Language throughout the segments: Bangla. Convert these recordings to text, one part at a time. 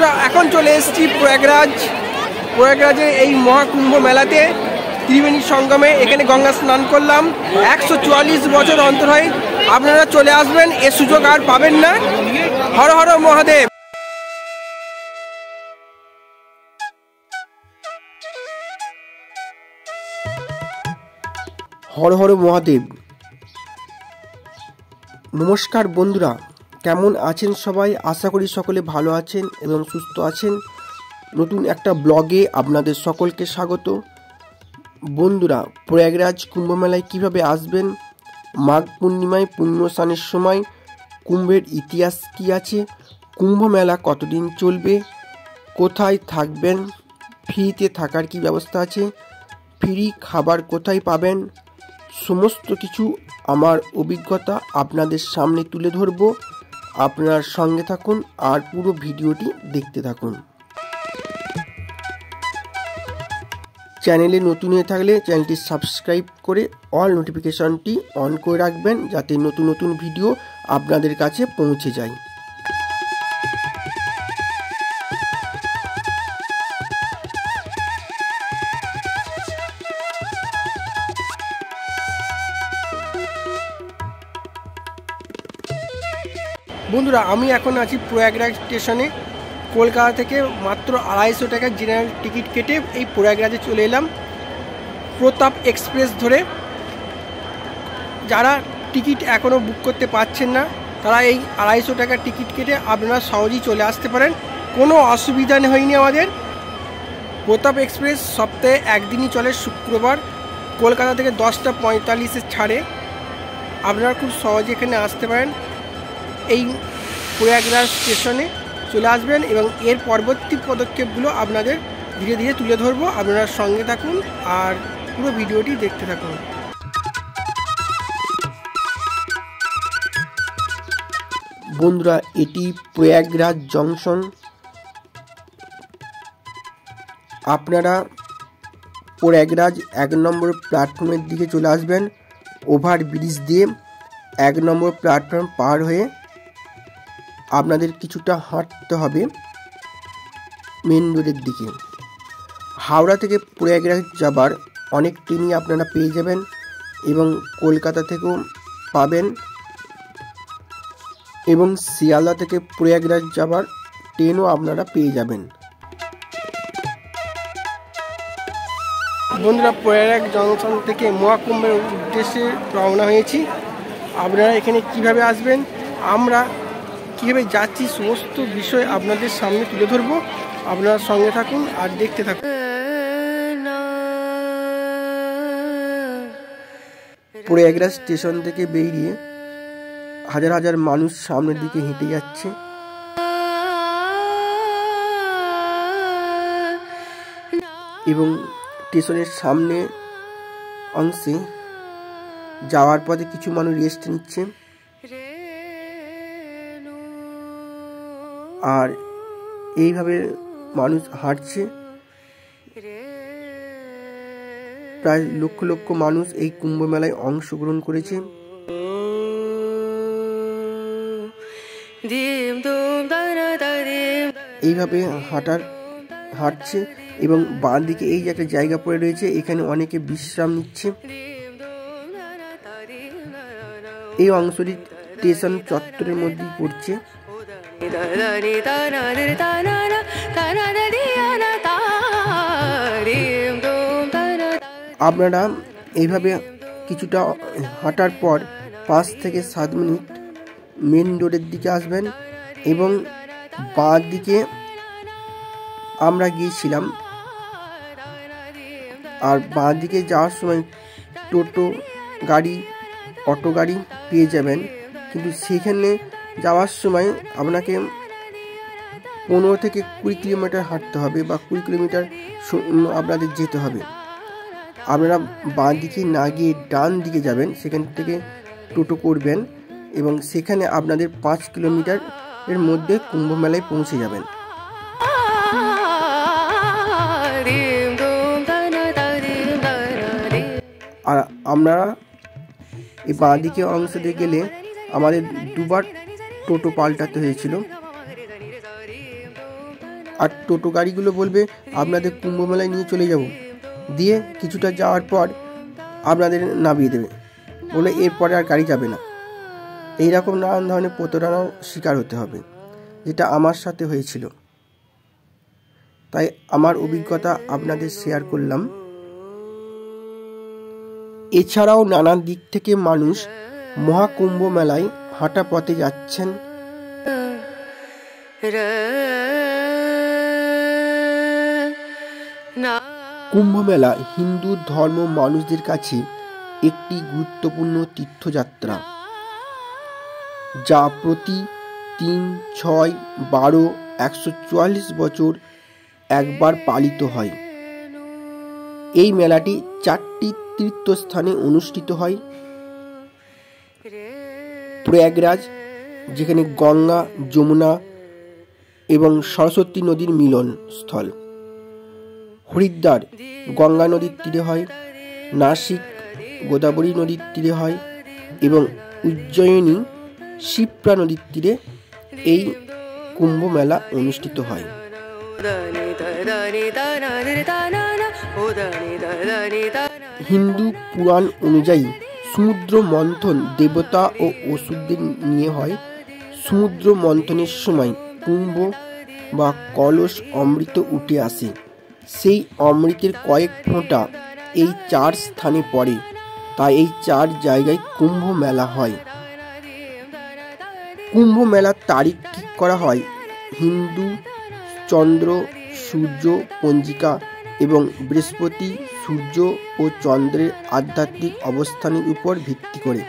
বন্ধুরা এখন চলে এসেছি প্রয়াগরাজের এই মহাকুম্ভ মেলাতে ত্রিবেণী সঙ্গমে। এখানে গঙ্গা স্নান করলাম। 144 বছর অন্তর হয়। আপনারা চলে আসবেন, এ সুযোগ আর পাবেন না। হর হর মহাদেব। হর হর মহাদেব। নমস্কার বন্ধুরা, কেমন আছেন সবাই? আশা করি সকলে ভালো আছেন এবং সুস্থ আছেন। নতুন একটা ব্লগে আপনাদের সকলকে স্বাগত। বন্ধুরা, প্রয়াগরাজ কুম্ভ মেলায় কীভাবে আসবেন, মাঘ পূর্ণিমায় পুণ্য স্নানের সময় কুম্ভের ইতিহাস কী আছে, কুম্ভ মেলা কতদিন চলবে, কোথায় থাকবেন, ফ্রিতে থাকার কি ব্যবস্থা আছে, ফ্রি খাবার কোথায় পাবেন, সমস্ত কিছু আমার অভিজ্ঞতা আপনাদের সামনে তুলে ধরব। আপনার সঙ্গে থাকুন আর পুরো ভিডিওটি দেখতে থাকুন। চ্যানেলে নতুন হয়ে থাকলে চ্যানেলটি সাবস্ক্রাইব করে অল নোটিফিকেশনটি অন করে রাখবেন, যাতে নতুন নতুন ভিডিও আপনাদের কাছে পৌঁছে যায়। বন্ধুরা, আমি এখন আছি প্রয়াগরাজ স্টেশনে। কলকাতা থেকে মাত্র 250 টাকার জেনারেল টিকিট কেটে এই প্রয়াগরাজে চলে এলাম প্রতাপ এক্সপ্রেস ধরে। যারা টিকিট এখনও বুক করতে পারছেন না, তারা এই 250 টাকার টিকিট কেটে আপনারা সহজেই চলে আসতে পারেন। কোনো অসুবিধা হয়নি আমাদের। প্রতাপ এক্সপ্রেস সপ্তাহে একদিনই চলে, শুক্রবার। কলকাতা থেকে 10:45 ছাড়ে। আপনারা খুব সহজে এখানে আসতে পারেন। এই প্রয়াগরাজ স্টেশনে চলে আসবেন এবং এর পরবর্তী পদক্ষেপগুলো আপনাদের ধীরে ধীরে তুলে ধরবো। আপনারা সঙ্গে থাকুন আর পুরো ভিডিওটি দেখতে থাকুন। বন্ধুরা, এটি প্রয়াগরাজ জংশন। আপনারা প্রয়াগরাজ 1 নম্বর প্ল্যাটফর্মের দিকে চলে আসবেন। ওভার ব্রিজ দিয়ে 1 নম্বর প্ল্যাটফর্ম পার হয়ে আপনাদের কিছুটা হাঁটতে হবে মেন রোডের দিকে। হাওড়া থেকে প্রয়াগরাজ যাবার অনেক ট্রেনই আপনারা পেয়ে যাবেন এবং কলকাতা থেকেও পাবেন, এবং শিয়ালদা থেকে প্রয়াগরাজ যাবার ট্রেনও আপনারা পেয়ে যাবেন। বন্ধুরা, প্রয়াগরাজ জংশন থেকে মহাকুম্ভের উদ্দেশ্যে রওনা হয়েছি। আপনারা এখানে কিভাবে আসবেন, আমরা কীভাবে যাচ্ছি, সমস্ত বিষয় আপনাদের সামনে তুলে ধরবো। আপনারা সঙ্গে থাকুন আর দেখতে থাকুন। প্রয়াগরাজ স্টেশন থেকে বেরিয়ে হাজার হাজার মানুষ সামনের দিকে হেঁটে যাচ্ছে। এবং স্টেশনের সামনে অংশে যাওয়ার পথে কিছু মানুষ রেস্ট নিচ্ছে। আর এইভাবে মানুষ হাঁটছে। প্রায় লক্ষ লক্ষ মানুষ এই কুম্ভ মেলায় অংশগ্রহণ করেছে। এইভাবে হাঁটছে এবং বাঁ দিকে এই যে একটা জায়গা পড়ে রয়েছে, এখানে অনেকে বিশ্রাম নিচ্ছে। এই অংশটি স্টেশন চত্বরের মধ্যেই পড়ছে। আপনারা এইভাবে কিছুটা হাঁটার পর 5 থেকে 7 মিনিট মেন রোডের দিকে আসবেন এবং বাঁ দিকে আমরা গিয়েছিলাম। আর বাঁ দিকে যাওয়ার সময় টোটো গাড়ি, অটো গাড়ি পেয়ে যাবেন, কিন্তু সেখানে যাওয়ার সময় আপনাকে 15 থেকে 20 কিলোমিটার হাঁটতে হবে বা 20 কিলোমিটার আপনাদের যেতে হবে। আপনারা বাঁ দিকে না গিয়ে ডান দিকে যাবেন, সেখান থেকে টোটো করবেন এবং সেখানে আপনাদের 5 কিলোমিটার এর মধ্যে কুম্ভ মেলায় পৌঁছে যাবেন। আর আমরা এই বাঁ দিকে অংশ দিয়ে গেলে আমাদের 2বার টোটো পাল্টাতে হয়েছিল। আর টোটো গাড়িগুলো বলবে আপনাদের কুম্ভ মেলায় নিয়ে চলে যাব, দিয়ে কিছুটা যাওয়ার পর আপনাদের নামিয়ে দেবে, বলে এরপরে আর গাড়ি যাবে না। এইরকম নানান ধরনের প্রতারণার শিকার হতে হবে, যেটা আমার সাথে হয়েছিল। তাই আমার অভিজ্ঞতা আপনাদের শেয়ার করলাম। এছাড়াও নানান দিক থেকে মানুষ মহাকুম্ভ মেলায় হাঁটা পথে যাচ্ছেন। কুম্ভ মেলা হিন্দু ধর্ম মানুষদের কাছে একটি গুরুত্বপূর্ণ তীর্থযাত্রা, যা প্রতি 3, 6, 12, 144 বছর একবার পালিত হয়। এই মেলাটি 4টি তীর্থস্থানে অনুষ্ঠিত হয়। প্রয়াগরাজ, যেখানে গঙ্গা, যমুনা এবং সরস্বতী নদীর মিলন স্থল। হরিদ্বার গঙ্গা নদীর তীরে হয়। নাসিক গোদাবরী নদীর তীরে হয় এবং উজ্জয়িনী শিপ্রা নদীর তীরে এই কুম্ভ মেলা অনুষ্ঠিত হয়। হিন্দু পুরাণ অনুযায়ী সমুদ্র মন্থন দেবতা ও অসুরদের নিয়ে হয়। সমুদ্র মন্থনের সময় কুম্ভ বা কলস অমৃত উঠে আসে। সেই অমৃতের কয়েক ফোঁটা এই 4 স্থানে পড়ে, তাই এই 4 জায়গায় কুম্ভ মেলা হয়। কুম্ভ মেলার তারিখ ঠিক করা হয় হিন্দু চন্দ্র সূর্য পঞ্জিকা এবং বৃহস্পতি সূর্য ও চন্দ্রের আধ্যাত্মিক অবস্থানের উপর ভিত্তি করে।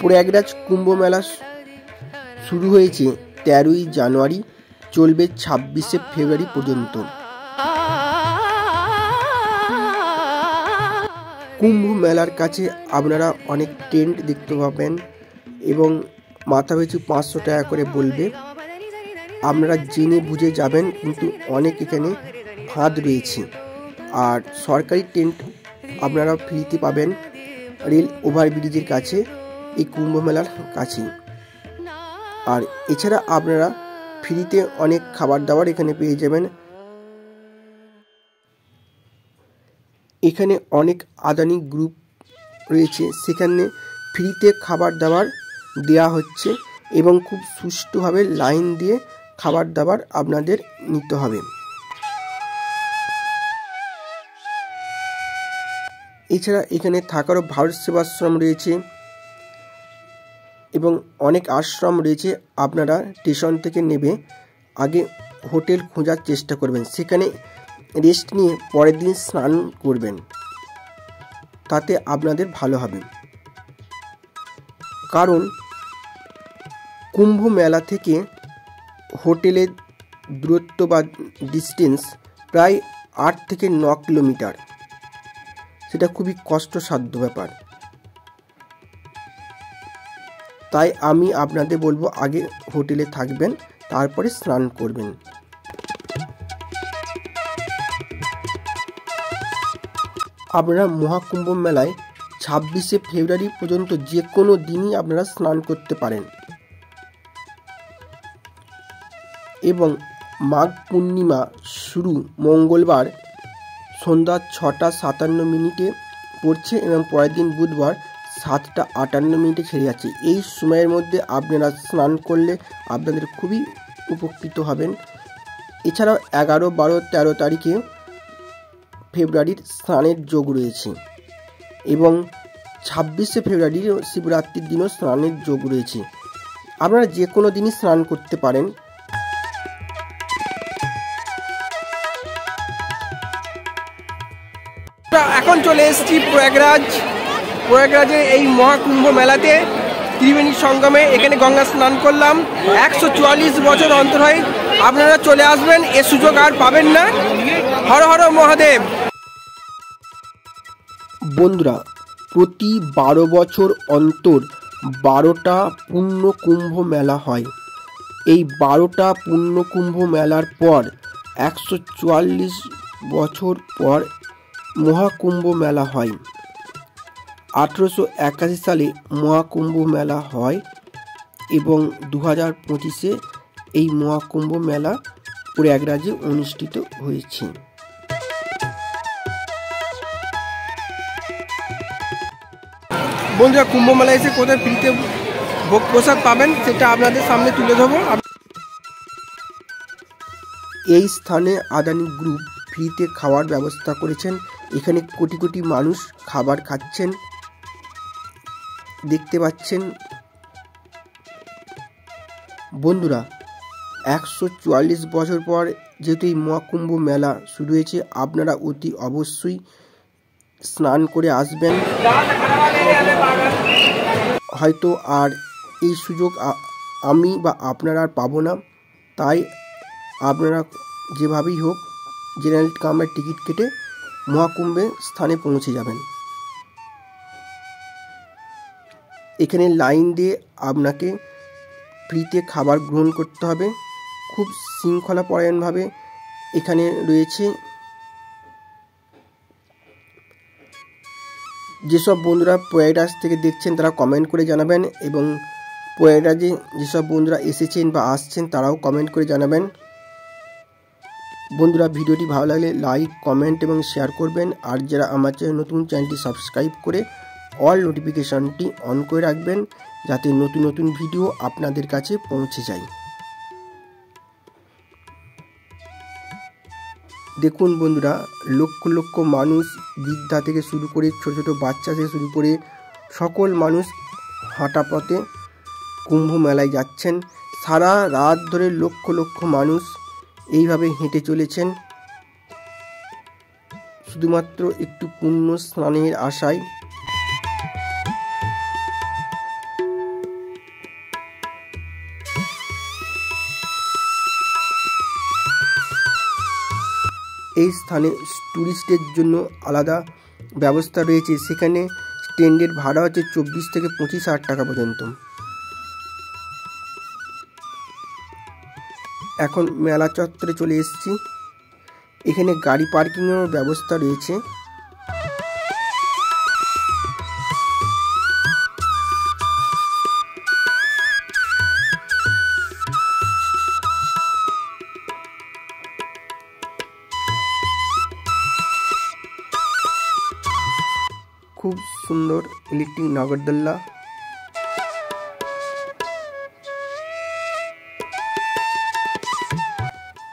প্রয়াগরাজ কুম্ভ মেলা শুরু হয়েছে 13ই জানুয়ারি, চলবে 26শে ফেব্রুয়ারি পর্যন্ত। কুম্ভ মেলার কাছে আপনারা অনেক টেন্ট দেখতে পাবেন এবং মাথা পিছু 500 টাকা করে বলবে। আপনারা জেনে বুঝে যাবেন, কিন্তু অনেক এখানে ফাঁদ রয়েছে। আর সরকারি টেন্ট আপনারা ফ্রিতে পাবেন রেল ওভারব্রিজের কাছে, এই কুম্ভ মেলার কাছে। আর এছাড়া আপনারা ফ্রিতে অনেক খাবার দাবার এখানে পেয়ে যাবেন। এখানে অনেক আদানি গ্রুপ রয়েছে, সেখানে ফ্রিতে খাবার দাবার দেওয়া হচ্ছে এবং খুব সুষ্ঠুভাবে লাইন দিয়ে খাবার দাবার আপনাদের নিতে হবে। এছাড়া এখানে থাকারও ভারত সেবাশ্রম রয়েছে এবং অনেক আশ্রম রয়েছে। আপনারা স্টেশন থেকে নেমে আগে হোটেল খোঁজার চেষ্টা করবেন, সেখানে রেস্ট নিয়ে পরের দিন স্নান করবেন, তাতে আপনাদের ভালো হবে। কারণ কুম্ভ মেলা থেকে হোটেলের দূরত্ব বা ডিস্টেন্স প্রায় 8 থেকে 9 কিলোমিটার, সেটা খুবই কষ্টসাধ্য ব্যাপার। তাই আমি আপনাদের বলবো আগে হোটেলে থাকবেন, তারপরে স্নান করবেন। আপনারা মহাকুম্ভ মেলায় 26শে ফেব্রুয়ারি পর্যন্ত যে কোনো দিনই আপনারা স্নান করতে পারেন এবং মাঘ পূর্ণিমা শুরু মঙ্গলবার সন্ধ্যা 6:57 পড়ছে এবং পরের দিন বুধবার 7:58 ছেড়ে যাচ্ছে। এই সময়ের মধ্যে আপনারা স্নান করলে আপনাদের খুবই উপকৃত হবেন। এছাড়াও 11, 12, 13 তারিখে ফেব্রুয়ারির স্নানের যোগ রয়েছে এবং 26শে ফেব্রুয়ারি শিবরাত্রির দিনও স্নানের যোগ রয়েছে। আপনারা যে কোনো দিনই স্নান করতে পারেন। এখন চলে এসেছি প্রয়াগরাজের এই মহাকুম্ভ মেলাতে, ত্রিবেণী সঙ্গমে। এখানে গঙ্গা স্নান করলাম, 144 বছর অন্তর হয়। আপনারা চলে আসবেন, এ সুযোগ আর পাবেন না। হর হর মহাদেব। বন্ধুরা, প্রতি 12 বছর অন্তর 12টা পূর্ণ কুম্ভ মেলা হয়। এই 12টা পূর্ণ কুম্ভ মেলার পর 144 বছর পর মহাকুম্ভ মেলা হয়। 1881 সালে মহাকুম্ভ মেলা হয় এবং 2025-এ এই মহাকুম্ভ মেলা প্রয়াগরাজে অনুষ্ঠিত হয়েছে। বন্ধুরা, কুম্ভ মেলায় এসে কোথায় ফ্রিতে ভোগ প্রসাদ পাবেন সেটা আপনাদের সামনে তুলে ধরবো। এই স্থানে আদানি গ্রুপ ফ্রিতে খাওয়ার ব্যবস্থা করেছেন। এখানে কোটি কোটি মানুষ খাবার খাচ্ছেন, দেখতে পাচ্ছেন। বন্ধুরা, 144 বছর পর যেহেতু এই মহাকুম্ভ মেলা শুরু হয়েছে, আপনারা অতি অবশ্যই স্নান করে আসবেন। হয়তো আর এই সুযোগ আমি বা আপনারা আর পাবো না, তাই আপনারা যেভাবেই হোক জেনারেল কামরার টিকিট কেটে মহাকুম্ভে স্থানে পৌঁছে যাবেন। এখানে লাইন দিয়ে আপনাকে ফ্রিতে খাবার গ্রহণ করতে হবে। খুব শৃঙ্খলাপরায়ণভাবে এখানে রয়েছে। যেসব বন্ধুরা প্রয়াগরাজ থেকে দেখছেন তারা কমেন্ট করে জানাবেন, এবং প্রয়াগরাজে যেসব বন্ধুরা এসেছেন বা আসছেন তারাও কমেন্ট করে জানাবেন। বন্ধুরা, ভিডিওটি ভালো লাগলে লাইক, কমেন্ট এবং শেয়ার করবেন। আর যারা আমার নতুন চ্যানেলটি সাবস্ক্রাইব করে অল নোটিফিকেশনটি অন করে রাখবেন, যাতে নতুন নতুন ভিডিও আপনাদের কাছে পৌঁছে যায়। দেখুন বন্ধুরা, লক্ষ লক্ষ মানুষ, বৃদ্ধা থেকে শুরু করে ছোট ছোট বাচ্চা থেকে শুরু করে সকল মানুষ হাঁটা পথে কুম্ভ মেলায় যাচ্ছেন। সারা রাত ধরে লক্ষ লক্ষ মানুষ এইভাবে হেঁটে চলেছেন, শুধুমাত্র একটু পুণ্য স্নানের আশায়। এই স্থানে ট্যুরিস্টের জন্য আলাদা ব্যবস্থা রয়েছে। সেখানে স্ট্যান্ডের ভাড়া হচ্ছে 24 থেকে 25,000 টাকা পর্যন্ত। এখন মেলা চত্বরে চলে এসেছি। এখানে গাড়ি পার্কিংয়ের ব্যবস্থা রয়েছে। খুব সুন্দর ইলেকট্রিক নাগরদোল্লা।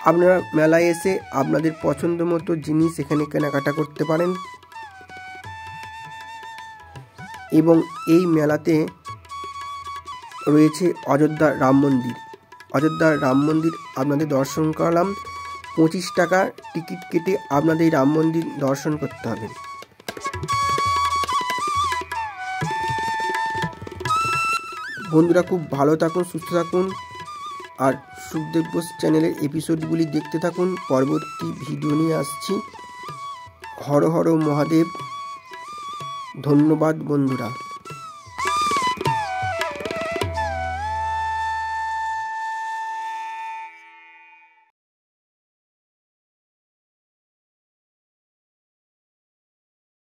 আপনারা মেলায় এসে আপনাদের পছন্দ মতো জিনিস এখানে কেনাকাটা করতে পারেন। এবং এই মেলাতে রয়েছে অযোধ্যার রাম মন্দির। অযোধ্যার রাম মন্দির আপনাদের দর্শন করালাম। 25 টাকা টিকিট কেটে আপনাদের এই রাম মন্দির দর্শন করতে হবে। বন্ধুরা, খুব ভালো থাকুন, সুস্থ থাকুন, আর সুখদেব বোস চ্যানেলের এপিসোডগুলি দেখতে থাকুন। পরবর্তী ভিডিও নিয়ে আসছি। হর হর মহাদেব। ধন্যবাদ বন্ধুরা।